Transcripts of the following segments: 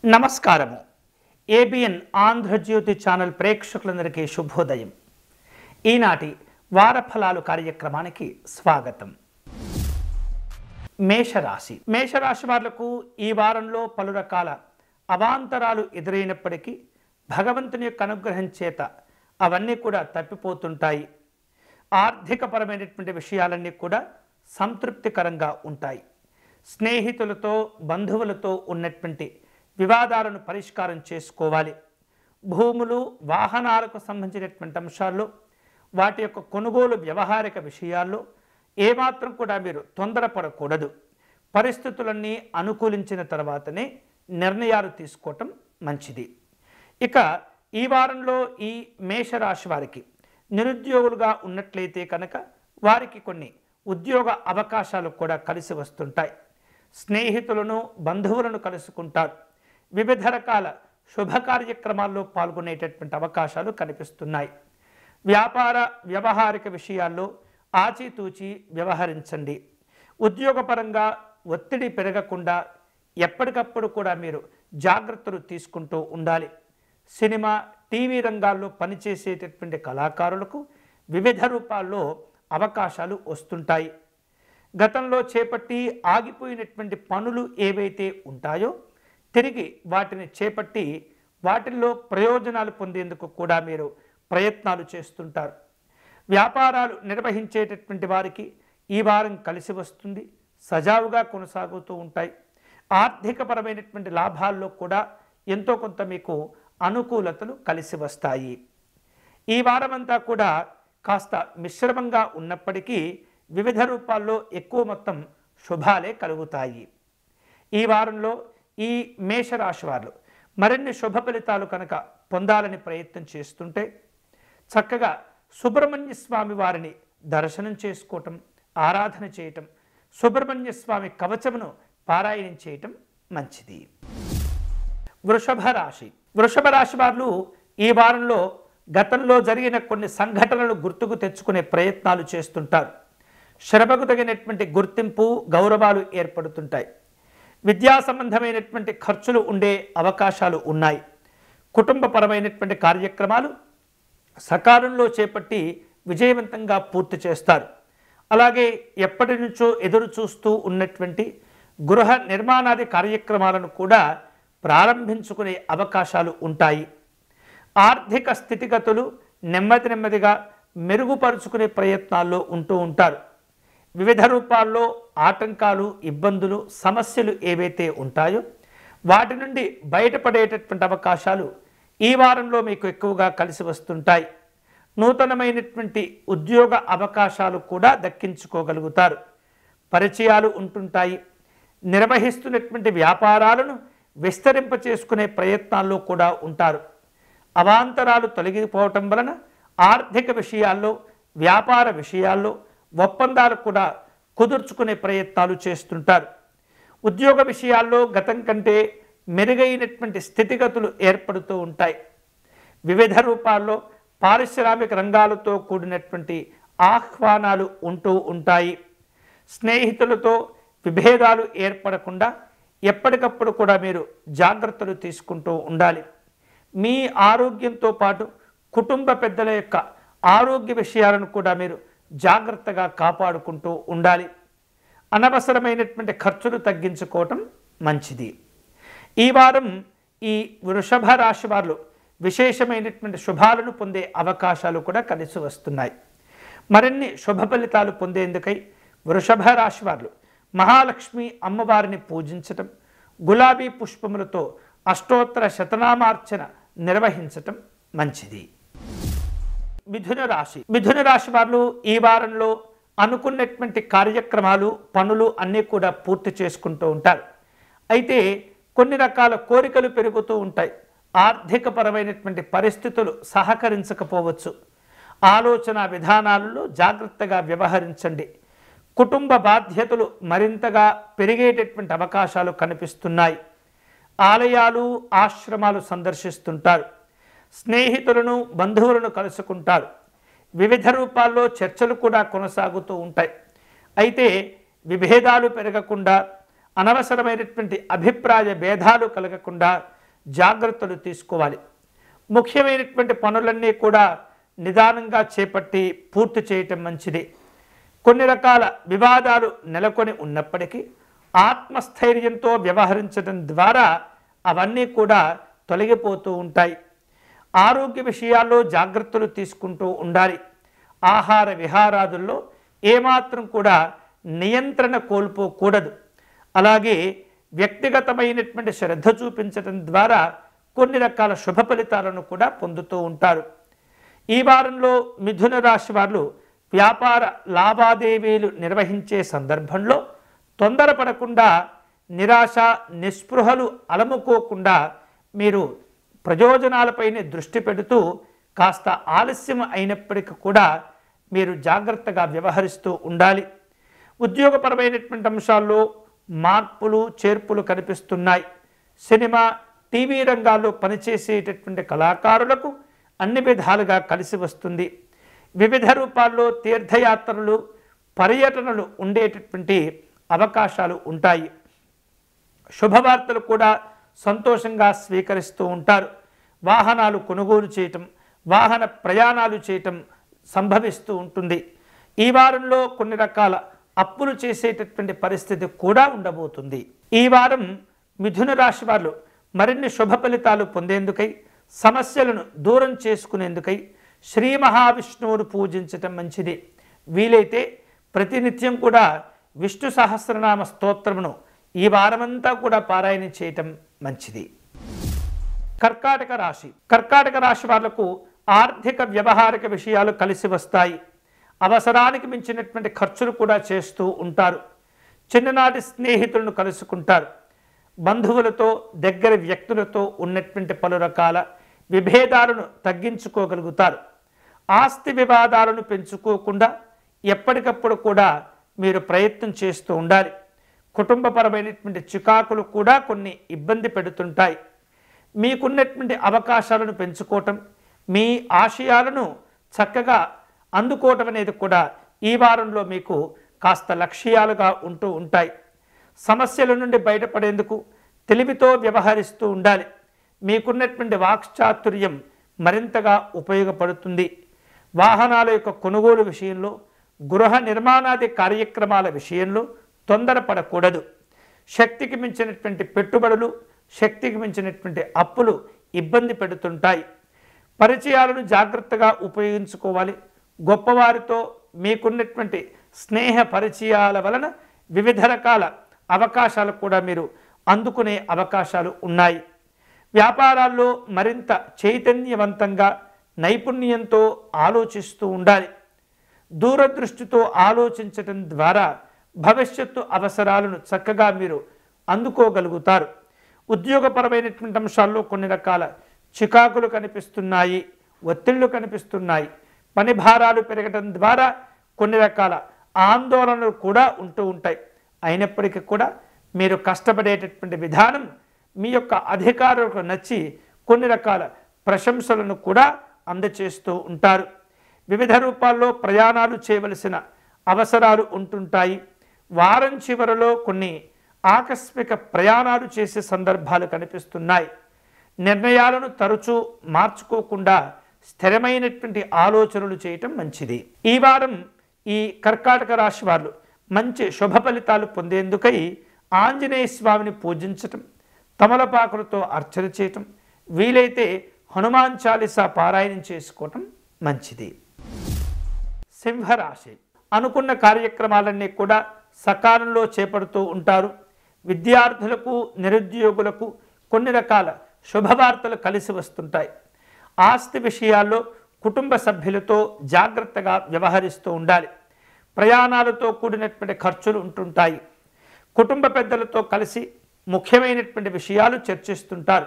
నమస్కారము. ABN Andhra Jyothi channel ప్రేక్షకులందరికీ శుభోదయం. ఈనాటి వారఫలాలు కార్యక్రమానికి స్వాగతం. మేషరాశి వాళ్లకు ఈ వారంలో పలు రకాల అవాంతరాలు ఎదురైనప్పటికీ భగవంతుని యొక్క అనుగ్రహం చేత అవన్నీ కూడా తప్పిపోతుంటాయి. ఆర్థికపరమైనటువంటి విషయాలన్నీ కూడా సంతృప్తికరంగా ఉంటాయి. స్నేహితులతో బంధువులతో ఉన్నటువంటి వివాదాలను పరిష్కారం చేసుకోవాలి. భూములు వాహనాలకు సంబంధించినటువంటి అంశాల్లో వాటి యొక్క కొనుగోలు వ్యవహారిక విషయాల్లో ఏమాత్రం కూడా మీరు తొందరపడకూడదు. పరిస్థితులన్నీ అనుకూలించిన తర్వాతనే నిర్ణయాలు తీసుకోవటం మంచిది. ఇక ఈ వారంలో ఈ మేషరాశి వారికి నిరుద్యోగులుగా ఉన్నట్లయితే కనుక వారికి కొన్ని ఉద్యోగ అవకాశాలు కూడా కలిసి వస్తుంటాయి. స్నేహితులను బంధువులను కలుసుకుంటారు. వివిధ రకాల శుభ కార్యక్రమాల్లో పాల్గొనేటటువంటి అవకాశాలు కనిపిస్తున్నాయి. వ్యాపార వ్యవహారిక విషయాల్లో ఆచితూచి వ్యవహరించండి. ఉద్యోగపరంగా ఒత్తిడి పెరగకుండా ఎప్పటికప్పుడు కూడా మీరు జాగ్రత్తలు తీసుకుంటూ ఉండాలి. సినిమా టీవీ రంగాల్లో పనిచేసేటటువంటి కళాకారులకు వివిధ రూపాల్లో అవకాశాలు వస్తుంటాయి. గతంలో చేపట్టి ఆగిపోయినటువంటి పనులు ఏవైతే ఉంటాయో తిరిగి వాటిని చేపట్టి వాటిల్లో ప్రయోజనాలు పొందేందుకు కూడా మీరు ప్రయత్నాలు చేస్తుంటారు. వ్యాపారాలు నిర్వహించేటటువంటి వారికి ఈ వారం కలిసి వస్తుంది. సజావుగా కొనసాగుతూ ఉంటాయి. ఆర్థికపరమైనటువంటి లాభాల్లో కూడా ఎంతో కొంత మీకు అనుకూలతలు కలిసి వస్తాయి. ఈ వారమంతా కూడా కాస్త మిశ్రమంగా ఉన్నప్పటికీ వివిధ రూపాల్లో ఎక్కువ మొత్తం శుభాలే కలుగుతాయి. ఈ వారంలో ఈ మేషరాశి వారు మరిన్ని శుభ ఫలితాలు కనుక పొందాలని ప్రయత్నం చేస్తుంటే చక్కగా సుబ్రహ్మణ్య స్వామి వారిని దర్శనం చేసుకోవటం, ఆరాధన చేయటం, సుబ్రహ్మణ్య స్వామి కవచమును పారాయణం చేయటం మంచిది. వృషభ రాశి వారు ఈ వారంలో గతంలో జరిగిన కొన్ని సంఘటనలు గుర్తుకు తెచ్చుకునే ప్రయత్నాలు చేస్తుంటారు. శ్రమకు తగినటువంటి గుర్తింపు గౌరవాలు ఏర్పడుతుంటాయి. విద్యా సంబంధమైనటువంటి ఖర్చులు ఉండే అవకాశాలు ఉన్నాయి. కుటుంబపరమైనటువంటి కార్యక్రమాలు సకాలంలో చేపట్టి విజయవంతంగా పూర్తి చేస్తారు. అలాగే ఎప్పటి నుంచో ఎదురు చూస్తూ ఉన్నటువంటి గృహ నిర్మాణాది కార్యక్రమాలను కూడా ప్రారంభించుకునే అవకాశాలు ఉంటాయి. ఆర్థిక స్థితిగతులు నెమ్మదిగా మెరుగుపరుచుకునే ప్రయత్నాల్లో ఉంటూ ఉంటారు. వివిధ రూపాల్లో ఆటంకాలు, ఇబ్బందులు, సమస్యలు ఏవైతే ఉంటాయో వాటి నుండి బయటపడేటటువంటి అవకాశాలు ఈ వారంలో మీకు ఎక్కువగా కలిసి వస్తుంటాయి. నూతనమైనటువంటి ఉద్యోగ అవకాశాలు కూడా దక్కించుకోగలుగుతారు. పరిచయాలు ఉంటుంటాయి. నిర్వహిస్తున్నటువంటి వ్యాపారాలను విస్తరింప చేసుకునే ప్రయత్నాల్లో కూడా ఉంటారు. అవాంతరాలు తొలగిపోవటం వలన ఆర్థిక విషయాల్లో, వ్యాపార విషయాల్లో ఒప్పందాలు కూడా కుదుర్చుకునే ప్రయత్నాలు చేస్తుంటారు. ఉద్యోగ విషయాల్లో గతం కంటే మెరుగైనటువంటి స్థితిగతులు ఏర్పడుతూ ఉంటాయి. వివిధ రూపాల్లో పారిశ్రామిక రంగాలతో కూడినటువంటి ఆహ్వానాలు ఉంటూ ఉంటాయి. స్నేహితులతో విభేదాలు ఏర్పడకుండా ఎప్పటికప్పుడు కూడా మీరు జాగ్రత్తలు తీసుకుంటూ ఉండాలి. మీ ఆరోగ్యంతో పాటు కుటుంబ పెద్దల యొక్క ఆరోగ్య విషయాలను కూడా మీరు జాగ్రత్తగా కాపాడుకుంటూ ఉండాలి. అనవసరమైనటువంటి ఖర్చులు తగ్గించుకోవటం మంచిది. ఈ వారం ఈ వృషభ రాశి వారు విశేషమైనటువంటి శుభాలను పొందే అవకాశాలు కూడా కలిసి వస్తున్నాయి. మరిన్ని శుభ ఫలితాలు పొందేందుకై వృషభ రాశి వారు మహాలక్ష్మి అమ్మవారిని పూజించటం, గులాబీ పుష్పములతో అష్టోత్తర శతనామార్చన నిర్వహించటం మంచిది. మిథున రాశి వారు ఈ వారంలో అనుకున్నటువంటి కార్యక్రమాలు, పనులు అన్నీ కూడా పూర్తి చేసుకుంటూ ఉంటారు. అయితే కొన్ని రకాల కోరికలు పెరుగుతూ ఉంటాయి. ఆర్థికపరమైనటువంటి పరిస్థితులు సహకరించకపోవచ్చు. ఆలోచన విధానాలలో జాగ్రత్తగా వ్యవహరించండి. కుటుంబ బాధ్యతలు మరింతగా పెరిగేటటువంటి అవకాశాలు కనిపిస్తున్నాయి. ఆలయాలు, ఆశ్రమాలు సందర్శిస్తుంటారు. స్నేహితులను, బంధువులను కలుసుకుంటారు. వివిధ రూపాల్లో చర్చలు కూడా కొనసాగుతూ ఉంటాయి. అయితే విభేదాలు పెరగకుండా అనవసరమైనటువంటి అభిప్రాయ భేదాలు కలగకుండా జాగ్రత్తలు తీసుకోవాలి. ముఖ్యమైనటువంటి పనులన్నీ కూడా నిదానంగా చేపట్టి పూర్తి చేయటం మంచిది. కొన్ని రకాల వివాదాలు నెలకొని ఉన్నప్పటికీ ఆత్మస్థైర్యంతో వ్యవహరించడం ద్వారా అవన్నీ కూడా తొలగిపోతూ ఉంటాయి. ఆరోగ్య విషయాల్లో జాగ్రత్తలు తీసుకుంటూ ఉండాలి. ఆహార విహారాదుల్లో ఏమాత్రం కూడా నియంత్రణ కోల్పోకూడదు. అలాగే వ్యక్తిగతమైనటువంటి శ్రద్ధ చూపించడం ద్వారా కొన్ని రకాల శుభ ఫలితాలను కూడా పొందుతూ ఉంటారు. ఈ వారంలో మిథున రాశి వారు వ్యాపార లావాదేవీలు నిర్వహించే సందర్భంలో తొందరపడకుండా, నిరాశ నిస్పృహలు అలముకోకుండా మీరు ప్రయోజనాలపైనే దృష్టి పెడుతూ కాస్త ఆలస్యం అయినప్పటికీ కూడా మీరు జాగ్రత్తగా వ్యవహరిస్తూ ఉండాలి. ఉద్యోగపరమైనటువంటి అంశాల్లో మార్పులు చేర్పులు కనిపిస్తున్నాయి. సినిమా, టీవీ రంగాల్లో పనిచేసేటటువంటి కళాకారులకు అన్ని విధాలుగా కలిసి వస్తుంది. వివిధ రూపాల్లో తీర్థయాత్రలు, పర్యటనలు ఉండేటటువంటి అవకాశాలు ఉంటాయి. శుభవార్తలు కూడా సంతోషంగా స్వీకరిస్తూ ఉంటారు. వాహనాలు కొనుగోలు చేయటం, వాహన ప్రయాణాలు చేయటం సంభవిస్తూ ఉంటుంది. ఈ వారంలో కొన్ని రకాల అప్పులు చేసేటటువంటి పరిస్థితి కూడా ఉండబోతుంది. ఈ వారం మిథున రాశి వారు మరిన్ని శుభ ఫలితాలు పొందేందుకై, సమస్యలను దూరం చేసుకునేందుకై శ్రీ మహావిష్ణువును పూజించటం మంచిది. వీలైతే ప్రతినిత్యం కూడా విష్ణు సహస్రనామ స్తోత్రమును ఈ వారమంతా కూడా పారాయణ చేయటం మంచిది. కర్కాటక రాశి. కర్కాటక రాశి వాళ్లకు ఆర్థిక వ్యవహారిక విషయాలు కలిసి వస్తాయి. అవసరానికి మించినటువంటి ఖర్చులు కూడా చేస్తూ ఉంటారు. చిన్ననాటి స్నేహితులను కలుసుకుంటారు. బంధువులతో, దగ్గర వ్యక్తులతో ఉన్నటువంటి పలు రకాల విభేదాలను తగ్గించుకోగలుగుతారు. ఆస్తి వివాదాలను పెంచుకోకుండా ఎప్పటికప్పుడు కూడా మీరు ప్రయత్నం చేస్తూ ఉండాలి. కుటుంబపరమైనటువంటి చికాకులు కూడా కొన్ని ఇబ్బంది పెడుతుంటాయి. మీకున్నటువంటి అవకాశాలను పెంచుకోవటం, మీ ఆశయాలను చక్కగా అందుకోవటం అనేది కూడా ఈ వారంలో మీకు కాస్త లక్ష్యాలుగా ఉంటూ ఉంటాయి. సమస్యల నుండి బయటపడేందుకు తెలివితో వ్యవహరిస్తూ ఉండాలి. మీకున్నటువంటి వాక్చాతుర్యం మరింతగా ఉపయోగపడుతుంది. వాహనాల యొక్క కొనుగోలు విషయంలో, గృహ నిర్మాణాది కార్యక్రమాల విషయంలో తొందరపడకూడదు. శక్తికి మించినటువంటి పెట్టుబడులు, శక్తికి మించినటువంటి అప్పులు ఇబ్బంది పెడుతుంటాయి. పరిచయాలను జాగ్రత్తగా ఉపయోగించుకోవాలి. గొప్పవారితో మీకున్నటువంటి స్నేహ పరిచయాల వలన వివిధ రకాల అవకాశాలు కూడా మీరు అందుకునే అవకాశాలు ఉన్నాయి. వ్యాపారాల్లో మరింత చైతన్యవంతంగా, నైపుణ్యంతో ఆలోచిస్తూ ఉండాలి. దూరదృష్టితో ఆలోచించటం ద్వారా భవిష్యత్తు అవసరాలను చక్కగా మీరు అందుకోగలుగుతారు. ఉద్యోగపరమైనటువంటి అంశాల్లో కొన్ని రకాల చికాకులు కనిపిస్తున్నాయి, ఒత్తిళ్లు కనిపిస్తున్నాయి. పని భారాలు పెరగడం ద్వారా కొన్ని రకాల ఆందోళనలు కూడా ఉంటూ ఉంటాయి. అయినప్పటికీ కూడా మీరు కష్టపడేటటువంటి విధానం మీ యొక్క అధికారులకు నచ్చి కొన్ని రకాల ప్రశంసలను కూడా అందచేస్తూ ఉంటారు. వివిధ రూపాల్లో ప్రయాణాలు చేయవలసిన అవసరాలు ఉంటుంటాయి. వారం చివరలో కొన్ని ఆకస్మిక ప్రయాణాలు చేసే సందర్భాలు కనిపిస్తున్నాయి. నిర్ణయాలను తరచూ మార్చుకోకుండా స్థిరమైనటువంటి ఆలోచనలు చేయటం మంచిది. ఈ వారం ఈ కర్కాటక రాశి వారు మంచి శుభ ఫలితాలు పొందేందుకై ఆంజనేయ స్వామిని పూజించటం, తమలపాకులతో అర్చన చేయటం, వీలైతే హనుమాన్ చాలీసా పారాయణం చేసుకోవటం మంచిది. సింహరాశి. అనుకున్న కార్యక్రమాలన్నీ కూడా సకాలంలో చేపడుతూ ఉంటారు. విద్యార్థులకు, నిరుద్యోగులకు కొన్ని రకాల శుభవార్తలు కలిసి వస్తుంటాయి. ఆస్తి విషయాల్లో కుటుంబ సభ్యులతో జాగ్రత్తగా వ్యవహరిస్తూ ఉండాలి. ప్రయాణాలతో కూడినటువంటి ఖర్చులు ఉంటుంటాయి. కుటుంబ పెద్దలతో కలిసి ముఖ్యమైనటువంటి విషయాలు చర్చిస్తుంటారు.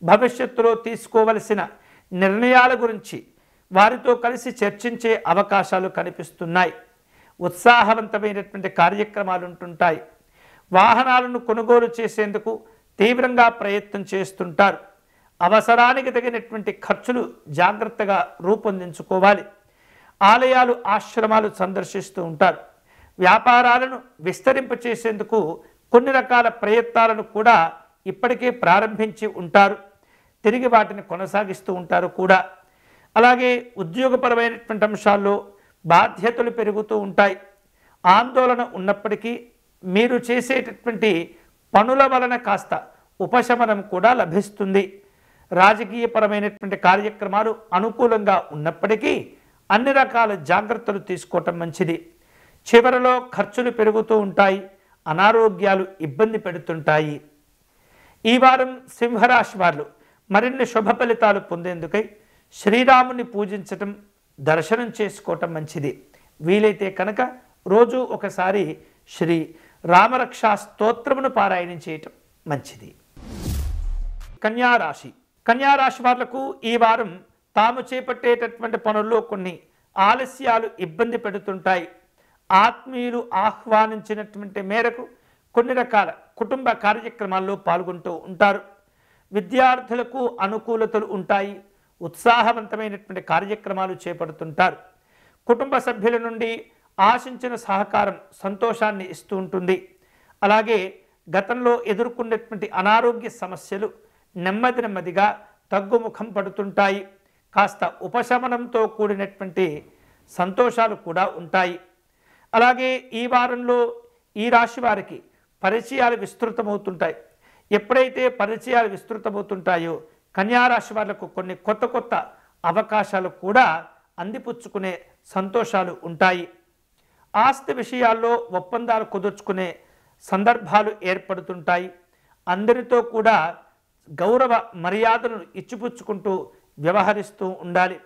భవిష్యత్తులో తీసుకోవలసిన నిర్ణయాల గురించి వారితో కలిసి చర్చించే అవకాశాలు కనిపిస్తున్నాయి. ఉత్సాహవంతమైనటువంటి కార్యక్రమాలు ఉంటుంటాయి. వాహనాలను కొనుగోలు చేసేందుకు తీవ్రంగా ప్రయత్నం చేస్తుంటారు. అవసరానికి తగినటువంటి ఖర్చులు జాగ్రత్తగా రూపొందించుకోవాలి. ఆలయాలు, ఆశ్రమాలు సందర్శిస్తూ ఉంటారు. వ్యాపారాలను విస్తరింపచేసేందుకు కొన్ని రకాల ప్రయత్నాలను కూడా ఇప్పటికే ప్రారంభించి ఉంటారు, తిరిగి వాటిని కొనసాగిస్తూ ఉంటారు కూడా. అలాగే ఉద్యోగపరమైనటువంటి అంశాల్లో బాధ్యతలు పెరుగుతూ ఉంటాయి. ఆందోళన ఉన్నప్పటికీ మీరు చేసేటటువంటి పనుల వలన కాస్త ఉపశమనం కూడా లభిస్తుంది. రాజకీయపరమైనటువంటి కార్యక్రమాలు అనుకూలంగా ఉన్నప్పటికీ అన్ని రకాల జాగ్రత్తలు తీసుకోవటం మంచిది. చివరలో ఖర్చులు పెరుగుతూ ఉంటాయి, అనారోగ్యాలు ఇబ్బంది పెడుతుంటాయి. ఈ వారం సింహరాశి వారు మరిన్ని శుభ ఫలితాలు పొందేందుకై శ్రీరాముని పూజించటం, దర్శనం చేసుకోవటం మంచిది. వీలైతే కనుక రోజు ఒకసారి శ్రీ రామరక్షా స్తోత్రమును పారాయణం చేయటం మంచిది. కన్యారాశి. కన్యారాశి వాళ్లకు ఈ వారం తాము చేపట్టేటటువంటి పనుల్లో కొన్ని ఆలస్యాలు ఇబ్బంది పెడుతుంటాయి. ఆత్మీయులు ఆహ్వానించినటువంటి మేరకు కొన్ని రకాల కుటుంబ కార్యక్రమాల్లో పాల్గొంటూ ఉంటారు. విద్యార్థులకు అనుకూలతలు ఉంటాయి. ఉత్సాహవంతమైనటువంటి కార్యక్రమాలు చేపడుతుంటారు. కుటుంబ సభ్యుల నుండి ఆశించిన సహకారం సంతోషాన్ని ఇస్తూ ఉంటుంది. అలాగే గతంలో ఎదుర్కొన్నటువంటి అనారోగ్య సమస్యలు నెమ్మదిగా తగ్గుముఖం పడుతుంటాయి. కాస్త ఉపశమనంతో కూడినటువంటి సంతోషాలు కూడా ఉంటాయి. అలాగే ఈ వారంలో ఈ రాశి వారికి పరిచయాలు విస్తృతమవుతుంటాయి. ఎప్పుడైతే పరిచయాలు విస్తృతమవుతుంటాయో కన్యారాశి వాళ్లకు కొన్ని కొత్త అవకాశాలు కూడా అందిపుచ్చుకునే సంతోషాలు ఉంటాయి. ఆస్తి విషయాల్లో ఒప్పందాలు కుదుర్చుకునే సందర్భాలు ఏర్పడుతుంటాయి. అందరితో కూడా గౌరవ మర్యాదలను ఇచ్చిపుచ్చుకుంటూ వ్యవహరిస్తూ ఉండాలి.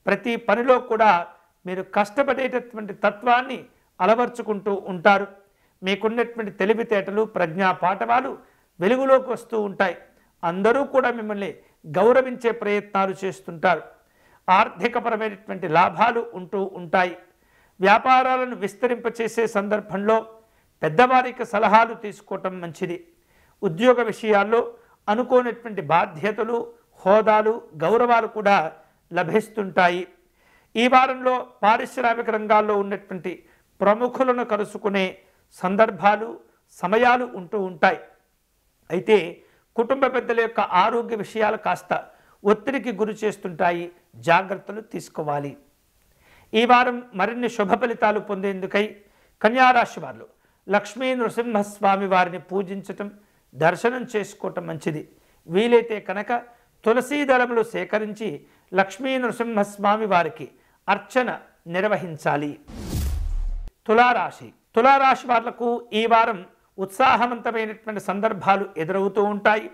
ప్రతి పనిలో కూడా మీరు కష్టపడేటటువంటి తత్వాన్ని అలవర్చుకుంటూ ఉంటారు. మీకున్నటువంటి తెలివితేటలు, ప్రజ్ఞా పాఠవాలు వెలుగులోకి వస్తూ ఉంటాయి. అందరూ కూడా మిమ్మల్ని గౌరవించే ప్రయత్నాలు చేస్తుంటారు. ఆర్థికపరమైనటువంటి లాభాలు ఉంటూ ఉంటాయి. వ్యాపారాలను విస్తరింపచేసే సందర్భంలో పెద్దవారికి సలహాలు తీసుకోవటం మంచిది. ఉద్యోగ విషయాల్లో అనుకోనటువంటి బాధ్యతలు, హోదాలు, గౌరవాలు కూడా లభిస్తుంటాయి. ఈ వారంలో పారిశ్రామిక రంగాల్లో ఉన్నటువంటి ప్రముఖులను కలుసుకునే సందర్భాలు, సమయాలు ఉంటూ ఉంటాయి. అయితే కుటుంబ పెద్దల యొక్క ఆరోగ్య విషయాలు కాస్త ఒత్తిడికి గురి చేస్తుంటాయి. జాగ్రత్తలు తీసుకోవాలి. ఈ వారం మరిన్ని శుభ ఫలితాలు పొందేందుకై కన్యారాశి వారు లక్ష్మీ నృసింహస్వామి వారిని పూజించటం, దర్శనం చేసుకోవటం మంచిది. వీలైతే కనుక తులసీ దళములు సేకరించి లక్ష్మీ నృసింహస్వామి వారికి అర్చన నిర్వహించాలి. తులారాశి. తులారాశి వాళ్లకు ఈ వారం ఉత్సాహవంతమైనటువంటి సందర్భాలు ఎదురవుతూ ఉంటాయి.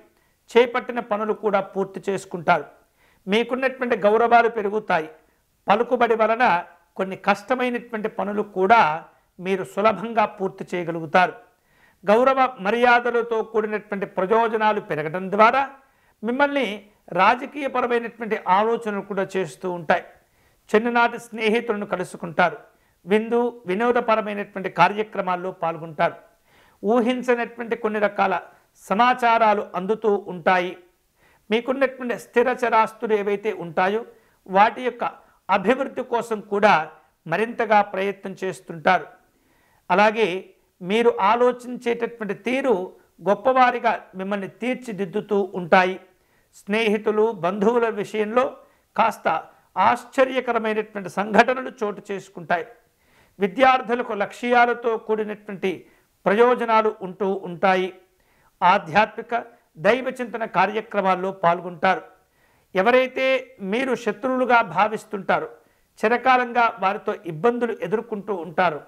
చేపట్టిన పనులు కూడా పూర్తి చేసుకుంటారు. మీకున్నటువంటి గౌరవాలు పెరుగుతాయి. పలుకుబడి వలన కొన్ని కష్టమైనటువంటి పనులు కూడా మీరు సులభంగా పూర్తి చేయగలుగుతారు. గౌరవ మర్యాదలతో కూడినటువంటి ప్రయోజనాలు పెరగడం ద్వారా మిమ్మల్ని రాజకీయపరమైనటువంటి ఆలోచనలు కూడా చేస్తూ ఉంటాయి. చిన్ననాటి స్నేహితులను కలుసుకుంటారు. వినోదపరమైనటువంటి కార్యక్రమాల్లో పాల్గొంటారు. ఊహించినటువంటి కొన్ని రకాల సమాచారాలు అందుతూ ఉంటాయి. మీకున్నటువంటి స్థిర చరాస్తులు ఏవైతే ఉంటాయో వాటి యొక్క అభివృద్ధి కోసం కూడా మరింతగా ప్రయత్నం చేస్తుంటారు. అలాగే మీరు ఆలోచించేటటువంటి తీరు గొప్పవారిగా మిమ్మల్ని తీర్చిదిద్దుతూ ఉంటాయి. స్నేహితులు, బంధువుల విషయంలో కాస్త ఆశ్చర్యకరమైనటువంటి సంఘటనలు చోటు చేసుకుంటాయి. విద్యార్థులకు లక్ష్యాలతో కూడినటువంటి ప్రయోజనాలు ఉంటూ ఉంటాయి. ఆధ్యాత్మిక దైవ చింతన కార్యక్రమాల్లో పాల్గొంటారు. ఎవరైతే మీరు శత్రువులుగా భావిస్తుంటారో, చిరకాలంగా వారితో ఇబ్బందులు ఎదుర్కొంటూ ఉంటారు,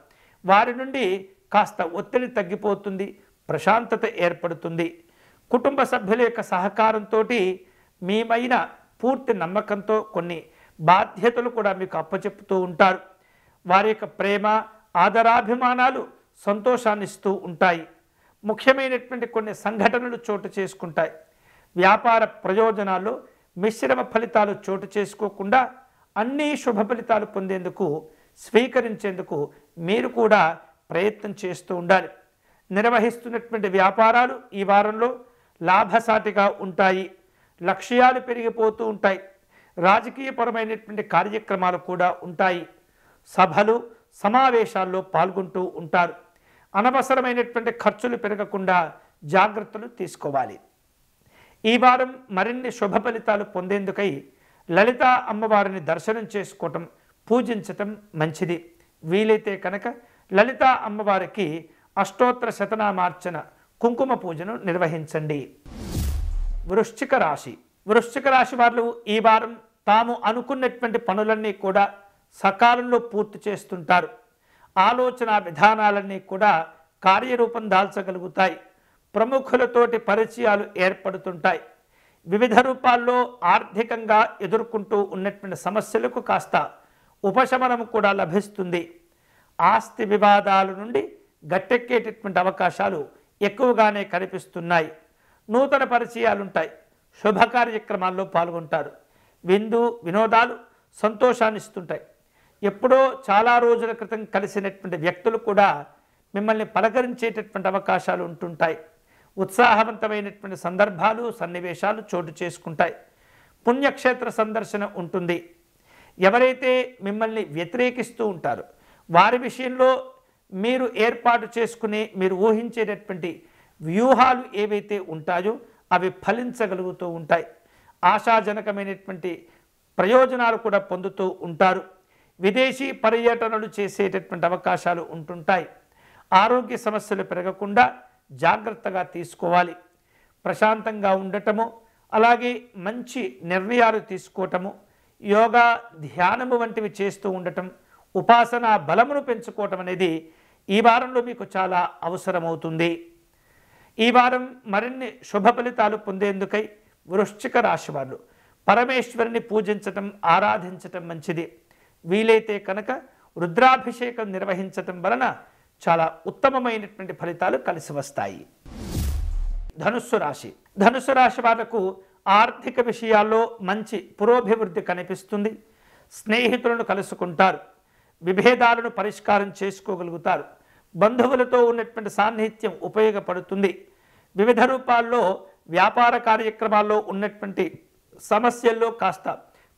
వారి నుండి కాస్త ఒత్తిడి తగ్గిపోతుంది, ప్రశాంతత ఏర్పడుతుంది. కుటుంబ సభ్యుల యొక్క సహకారంతో మీపైన పూర్తి నమ్మకంతో కొన్ని బాధ్యతలు కూడా మీకు అప్పచెప్పుతూ ఉంటారు. వారి యొక్క ప్రేమ, ఆదరాభిమానాలు సంతోషాన్ని ఇస్తూ ఉంటాయి. ముఖ్యమైనటువంటి కొన్ని సంఘటనలు చోటు చేసుకుంటాయి. వ్యాపార ప్రయోజనాల్లో మిశ్రమ ఫలితాలు చోటు చేసుకోకుండా అన్ని శుభ ఫలితాలు పొందేందుకు, స్వీకరించేందుకు మీరు కూడా ప్రయత్నం చేస్తూ ఉండాలి. నిర్వహిస్తున్నటువంటి వ్యాపారాలు ఈ వారంలో లాభసాటిగా ఉంటాయి. లక్ష్యాలు పెరిగిపోతూ ఉంటాయి. రాజకీయపరమైనటువంటి కార్యక్రమాలు కూడా ఉంటాయి. సభలు, సమావేశాల్లో పాల్గొంటూ ఉంటారు. అనవసరమైనటువంటి ఖర్చులు పెరగకుండా జాగ్రత్తలు తీసుకోవాలి. ఈ వారం మరిన్ని శుభ ఫలితాలు పొందేందుకై లలితా అమ్మవారిని దర్శనం చేసుకోవటం, పూజించటం మంచిది. వీలైతే కనుక లలితా అమ్మవారికి అష్టోత్తర శతనామార్చన కుంకుమ పూజను నిర్వహించండి. వృశ్చిక రాశి. వృశ్చిక రాశి వారు ఈ వారం తాము అనుకున్నటువంటి పనులన్నీ కూడా సకాలంలో పూర్తి చేస్తుంటారు. ఆలోచన విధానాలన్నీ కూడా కార్యరూపం దాల్చగలుగుతాయి. ప్రముఖులతోటి పరిచయాలు ఏర్పడుతుంటాయి. వివిధ రూపాల్లో ఆర్థికంగా ఎదుర్కొంటూ ఉన్నటువంటి సమస్యలకు కాస్త ఉపశమనం కూడా లభిస్తుంది. ఆస్తి వివాదాల నుండి గట్టెక్కేటటువంటి అవకాశాలు ఎక్కువగానే కనిపిస్తున్నాయి. నూతన పరిచయాలుంటాయి. శుభ కార్యక్రమాల్లో పాల్గొంటారు. విందు వినోదాలు సంతోషాన్ని ఇస్తుంటాయి. ఎప్పుడో చాలా రోజుల క్రితం కలిసినటువంటి వ్యక్తులు కూడా మిమ్మల్ని పలకరించేటటువంటి అవకాశాలు ఉంటుంటాయి. ఉత్సాహవంతమైనటువంటి సందర్భాలు సన్నివేశాలు చోటు చేసుకుంటాయి. పుణ్యక్షేత్ర సందర్శన ఉంటుంది. ఎవరైతే మిమ్మల్ని వ్యతిరేకిస్తూ ఉంటారో వారి విషయంలో మీరు ఏర్పాటు చేసుకునే మీరు ఊహించేటటువంటి వ్యూహాలు ఏవైతే ఉంటాయో అవి ఫలించగలుగుతూ ఉంటాయి. ఆశాజనకమైనటువంటి ప్రయోజనాలు కూడా పొందుతూ ఉంటారు. విదేశీ పర్యటనలు చేసేటటువంటి అవకాశాలు ఉంటుంటాయి. ఆరోగ్య సమస్యలు పెరగకుండా జాగ్రత్తగా తీసుకోవాలి. ప్రశాంతంగా ఉండటము, అలాగే మంచి నిర్ణయాలు తీసుకోవటము, యోగా ధ్యానము వంటివి చేస్తూ ఉండటం, ఉపాసనా బలమును పెంచుకోవటం అనేది ఈ వారంలో మీకు చాలా అవసరమవుతుంది. ఈ వారం మరిన్ని శుభ ఫలితాలు పొందేందుకై వృశ్చిక రాశి వారు పరమేశ్వరుని పూజించటం, ఆరాధించటం మంచిది. వీలైతే కనుక రుద్రాభిషేకం నిర్వహించటం వలన చాలా ఉత్తమమైనటువంటి ఫలితాలు కలిసి వస్తాయి. ధనుస్సు రాశి. ధనుస్సు రాశి వాళ్లకు ఆర్థిక విషయాల్లో మంచి పురోభివృద్ధి కనిపిస్తుంది. స్నేహితులను కలుసుకుంటారు. విభేదాలను పరిష్కారం చేసుకోగలుగుతారు. బంధువులతో ఉన్నటువంటి సాన్నిహిత్యం ఉపయోగపడుతుంది. వివిధ రూపాల్లో వ్యాపార కార్యక్రమాల్లో ఉన్నటువంటి సమస్యల్లో కాస్త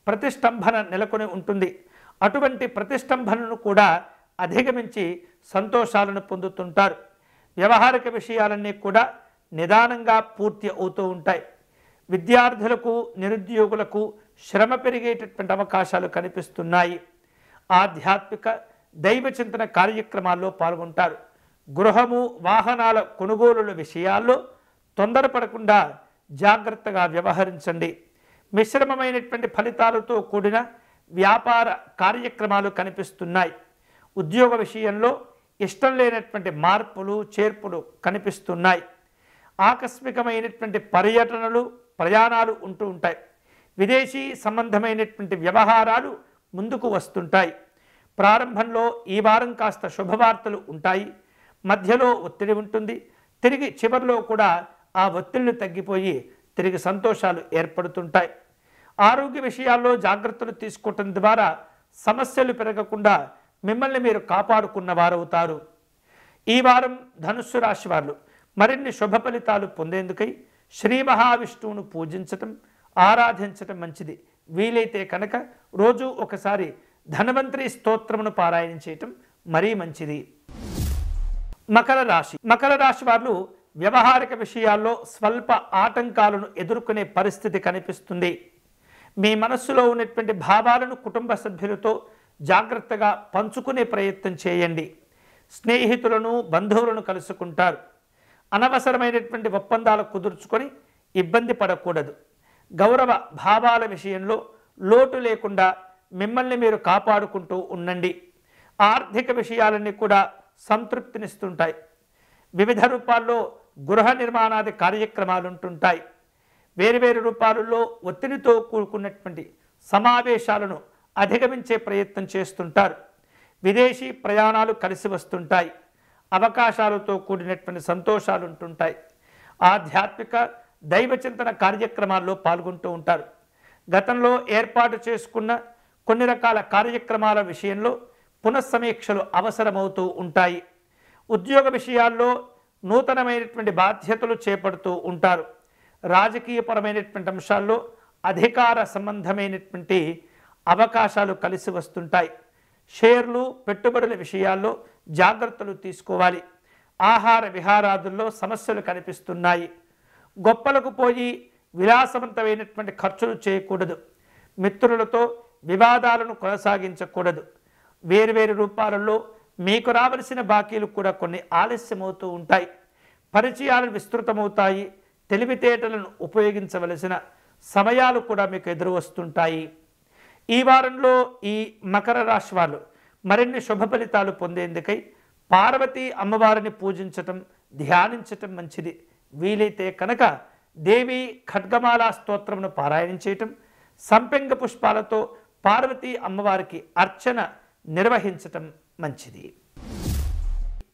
ప్రతిష్టంభన నెలకొని ఉంటుంది. అటువంటి ప్రతిష్టంభనను కూడా అధిగమించి సంతోషాలను పొందుతుంటారు. వ్యవహారిక విషయాలన్నీ కూడా నిదానంగా పూర్తి అవుతూ ఉంటాయి. విద్యార్థులకు నిరుద్యోగులకు శ్రమ పెరిగేటటువంటి అవకాశాలు కనిపిస్తున్నాయి. ఆధ్యాత్మిక దైవ చింతన కార్యక్రమాల్లో పాల్గొంటారు. గృహము వాహనాల కొనుగోలుల విషయాల్లో తొందరపడకుండా జాగ్రత్తగా వ్యవహరించండి. మిశ్రమమైనటువంటి ఫలితాలతో కూడిన వ్యాపార కార్యక్రమాలు కనిపిస్తున్నాయి. ఉద్యోగ విషయంలో ఇష్టం లేనటువంటి మార్పులు చేర్పులు కనిపిస్తున్నాయి. ఆకస్మికమైనటువంటి పర్యటనలు ప్రయాణాలు ఉంటూ ఉంటాయి. విదేశీ సంబంధమైనటువంటి వ్యవహారాలు ముందుకు వస్తుంటాయి. ప్రారంభంలో ఈ వారం కాస్త శుభవార్తలు ఉంటాయి. మధ్యలో ఒత్తిడి ఉంటుంది. తిరిగి చివరిలో కూడా ఆ ఒత్తిళ్లు తగ్గిపోయి తిరిగి సంతోషాలు ఏర్పడుతుంటాయి. ఆరోగ్య విషయాల్లో జాగ్రత్తలు తీసుకోవటం ద్వారా సమస్యలు పెరగకుండా మిమ్మల్ని మీరు కాపాడుకున్న వారవుతారు. ఈ వారం ధనుస్సు రాశి వారు మరిన్ని శుభ ఫలితాలు పొందేందుకై శ్రీ మహావిష్ణువును పూజించటం, ఆరాధించటం మంచిది. వీలైతే కనుక రోజు ఒకసారి ధన్వంతరి స్తోత్రమును పారాయణం చేయటం మరీ మంచిది. మకర రాశి. మకర రాశి వారు వ్యవహారిక విషయాల్లో స్వల్ప ఆటంకాలను ఎదుర్కొనే పరిస్థితి కనిపిస్తుంది. మీ మనస్సులో ఉన్నటువంటి భావాలను కుటుంబ సభ్యులతో జాగ్రత్తగా పంచుకునే ప్రయత్నం చేయండి. స్నేహితులను బంధువులను కలుసుకుంటారు. అనవసరమైనటువంటి ఒప్పందాలు కుదుర్చుకొని ఇబ్బంది పడకూడదు. గౌరవ భావాల విషయంలో లోటు లేకుండా మిమ్మల్ని మీరు కాపాడుకుంటూ ఉండండి. ఆర్థిక విషయాలన్నీ కూడా సంతృప్తినిస్తుంటాయి. వివిధ రూపాల్లో గృహ నిర్మాణాది కార్యక్రమాలు ఉంటుంటాయి. వేరువేరు రూపాలలో ఒత్తిడితో కూడుకున్నటువంటి సమావేశాలను అధిగమించే ప్రయత్నం చేస్తుంటారు. విదేశీ ప్రయాణాలు కలిసి వస్తుంటాయి. అవకాశాలతో కూడినటువంటి సంతోషాలు ఉంటుంటాయి. ఆధ్యాత్మిక దైవ చింతన కార్యక్రమాల్లో పాల్గొంటూ ఉంటారు. గతంలో ఏర్పాటు చేసుకున్న కొన్ని రకాల కార్యక్రమాల విషయంలో పునఃసమీక్షలు అవసరమవుతూ ఉంటాయి. ఉద్యోగ విషయాల్లో నూతనమైనటువంటి బాధ్యతలు చేపడుతూ ఉంటారు. రాజకీయపరమైనటువంటి అంశాల్లో అధికార సంబంధమైనటువంటి అవకాశాలు కలిసి వస్తుంటాయి. షేర్లు పెట్టుబడుల విషయాల్లో జాగ్రత్తలు తీసుకోవాలి. ఆహార విహారాదుల్లో సమస్యలు కనిపిస్తున్నాయి. గొప్పలకు పోయి విలాసవంతమైనటువంటి ఖర్చులు చేయకూడదు. మిత్రులతో వివాదాలను కొనసాగించకూడదు. వేరువేరు రూపాలలో మీకు రావలసిన బాకీలు కూడా కొన్ని ఆలస్యమవుతూ ఉంటాయి. పరిచయాలు విస్తృతమవుతాయి. తెలివితేటలను ఉపయోగించవలసిన సమయాలు కూడా మీకు ఎదురు వస్తుంటాయి. ఈ వారంలో ఈ మకర రాశి వాళ్ళు మరిన్ని శుభ ఫలితాలు పొందేందుకై పార్వతీ అమ్మవారిని పూజించటం, ధ్యానించటం మంచిది. వీలైతే కనుక దేవి ఖడ్గమాల స్తోత్రమును పారాయణం చేయటం, సంపెంగ పుష్పాలతో పార్వతీ అమ్మవారికి అర్చన నిర్వహించటం మంచిది.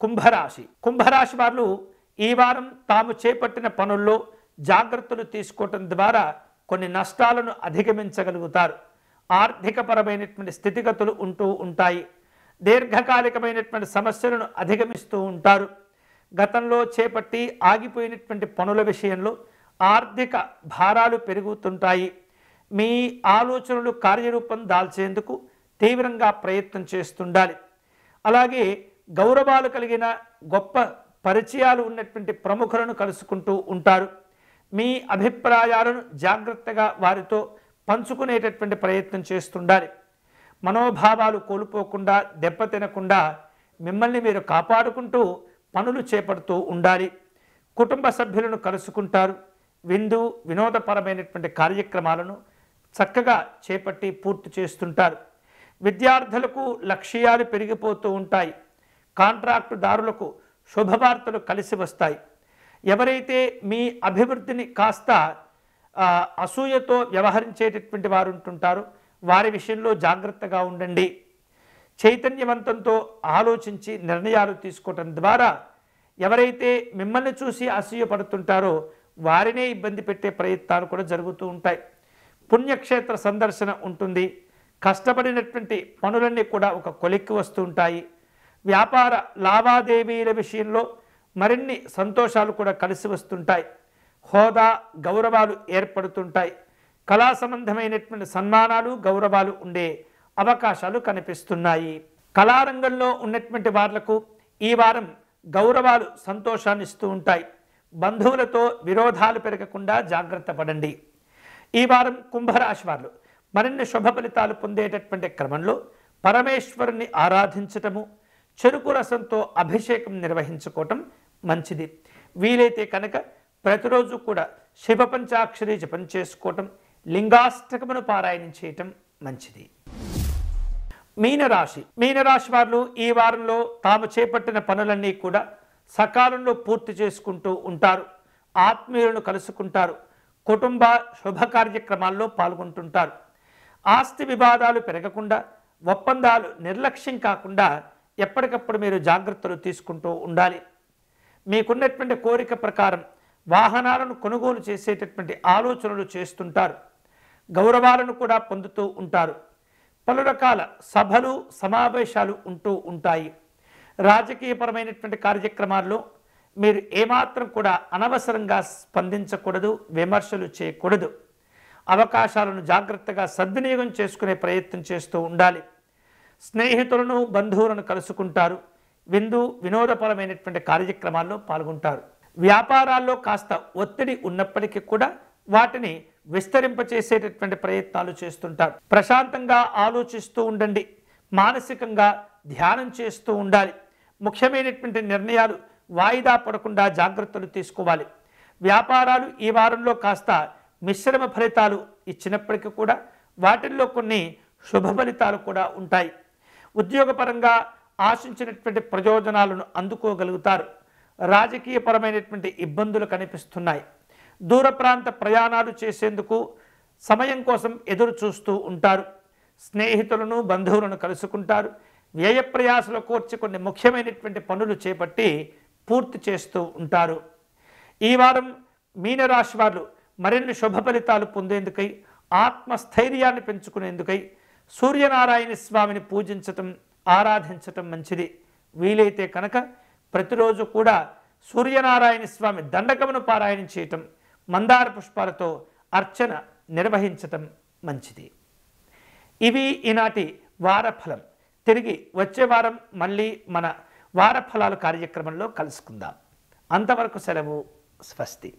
కుంభరాశి వారు ఈ వారం తాము చేపట్టిన పనుల్లో జాగ్రత్తలు తీసుకోవటం ద్వారా కొన్ని నష్టాలను అధిగమించగలుగుతారు. ఆర్థికపరమైనటువంటి స్థితిగతులు ఉంటూ ఉంటాయి. దీర్ఘకాలికమైనటువంటి సమస్యలను అధిగమిస్తూ ఉంటారు. గతంలో చేపట్టి ఆగిపోయినటువంటి పనుల విషయంలో ఆర్థిక భారాలు పెరుగుతుంటాయి. మీ ఆలోచనలు కార్యరూపం దాల్చేందుకు తీవ్రంగా ప్రయత్నం చేస్తుండాలి. అలాగే గౌరవాలు కలిగిన గొప్ప పరిచయాలు ఉన్నటువంటి ప్రముఖులను కలుసుకుంటూ ఉంటారు. మీ అభిప్రాయాలను జాగ్రత్తగా వారితో పంచుకునేటటువంటి ప్రయత్నం చేస్తుండాలి. మనోభావాలు కోల్పోకుండా, దెబ్బతినకుండా మిమ్మల్ని మీరు కాపాడుకుంటూ పనులు చేపడుతూ ఉండాలి. కుటుంబ సభ్యులను కలుసుకుంటారు. వినోదపరమైనటువంటి కార్యక్రమాలను చక్కగా చేపట్టి పూర్తి చేస్తుంటారు. విద్యార్థులకు లక్ష్యాలు పెరిగిపోతూ ఉంటాయి. కాంట్రాక్టుదారులకు శుభవార్తలు కలిసి వస్తాయి. ఎవరైతే మీ అభివృద్ధిని కాస్త అసూయతో వ్యవహరించేటటువంటి వారు ఉంటుంటారో వారి విషయంలో జాగ్రత్తగా ఉండండి. చైతన్యవంతంతో ఆలోచించి నిర్ణయాలు తీసుకోవటం ద్వారా ఎవరైతే మిమ్మల్ని చూసి అసూయ పడుతుంటారో వారినే ఇబ్బంది పెట్టే ప్రయత్నాలు కూడా జరుగుతూ ఉంటాయి. పుణ్యక్షేత్ర సందర్శన ఉంటుంది. కష్టపడినటువంటి పనులన్నీ కూడా ఒక కొలిక్కి వస్తూ ఉంటాయి. వ్యాపార లావాదేవీల విషయంలో మరిన్ని సంతోషాలు కూడా కలిసి వస్తుంటాయి. హోదా, గౌరవాలు ఏర్పడుతుంటాయి. కళా సంబంధమైనటువంటి సన్మానాలు, గౌరవాలు ఉండే అవకాశాలు కనిపిస్తున్నాయి. కళారంగంలో ఉన్నటువంటి వాళ్లకు ఈ వారం గౌరవాలు సంతోషాన్ని ఇస్తూ ఉంటాయి. బంధువులతో విరోధాలు పెరగకుండా జాగ్రత్త పడండి. ఈ వారం కుంభరాశి వారు మరిన్ని శుభ ఫలితాలు పొందేటటువంటి క్రమంలో పరమేశ్వరుని ఆరాధించటము, చెరుకు రసంతో అభిషేకం నిర్వహించుకోవటం మంచిది. వీలైతే కనుక ప్రతిరోజు కూడా శివ పంచాక్షరి జపం చేసుకోవటం, లింగాష్టకమును పారాయణం చేయటం మంచిది. మీనరాశి వారు ఈ వారంలో తాము చేపట్టిన పనులన్నీ కూడా సకాలంలో పూర్తి చేసుకుంటూ ఉంటారు. ఆత్మీయులను కలుసుకుంటారు. కుటుంబ శుభ కార్యక్రమాల్లో పాల్గొంటుంటారు. ఆస్తి వివాదాలు పెరగకుండా, ఒప్పందాలు నిర్లక్ష్యం కాకుండా ఎప్పటికప్పుడు మీరు జాగ్రత్తలు తీసుకుంటూ ఉండాలి. మీకున్నటువంటి కోరిక ప్రకారం వాహనాలను కొనుగోలు చేసేటటువంటి ఆలోచనలు చేస్తుంటారు. గౌరవాలను కూడా పొందుతూ ఉంటారు. పలు రకాల సభలు, సమావేశాలు ఉంటూ ఉంటాయి. రాజకీయపరమైనటువంటి కార్యక్రమాల్లో మీరు ఏమాత్రం కూడా అనవసరంగా స్పందించకూడదు, విమర్శలు చేయకూడదు. అవకాశాలను జాగ్రత్తగా సద్వినియోగం చేసుకునే ప్రయత్నం చేస్తూ ఉండాలి. స్నేహితులను, బంధువులను కలుసుకుంటారు. వినోదపరమైనటువంటి కార్యక్రమాల్లో పాల్గొంటారు. వ్యాపారాల్లో కాస్త ఒత్తిడి ఉన్నప్పటికీ కూడా వాటిని విస్తరింపచేసేటటువంటి ప్రయత్నాలు చేస్తుంటారు. ప్రశాంతంగా ఆలోచిస్తూ ఉండండి. మానసికంగా ధ్యానం చేస్తూ ఉండాలి. ముఖ్యమైనటువంటి నిర్ణయాలు వాయిదా పడకుండా జాగ్రత్తలు తీసుకోవాలి. వ్యాపారాలు ఈ వారంలో కాస్త మిశ్రమ ఫలితాలు ఇచ్చినప్పటికీ కూడా వాటిల్లో కొన్ని శుభ ఫలితాలు కూడా ఉంటాయి. ఉద్యోగపరంగా ఆశించినటువంటి ప్రయోజనాలను అందుకోగలుగుతారు. రాజకీయపరమైనటువంటి ఇబ్బందులు కనిపిస్తున్నాయి. దూర ప్రాంత ప్రయాణాలు చేసేందుకు సమయం కోసం ఎదురు చూస్తూ ఉంటారు. స్నేహితులను, బంధువులను కలుసుకుంటారు. వ్యయ ప్రయాసలు కోర్చి కొన్ని ముఖ్యమైనటువంటి పనులు చేపట్టి పూర్తి చేస్తూ ఉంటారు. ఈ వారం మీనరాశి వారు మరిన్ని శుభ ఫలితాలు పొందేందుకై, ఆత్మస్థైర్యాన్ని పెంచుకునేందుకై సూర్యనారాయణ స్వామిని పూజించటం, ఆరాధించటం మంచిది. వీలైతే కనుక ప్రతిరోజు కూడా సూర్యనారాయణ స్వామి దండకమును పారాయణం చేయటం, మందార పుష్పాలతో అర్చన నిర్వహించటం మంచిది. ఇవి ఈనాటి వారఫలం. తిరిగి వచ్చే వారం మళ్ళీ మన వారఫలాలు కార్యక్రమంలో కలుసుకుందాం. అంతవరకు సెలవు. స్వస్తి.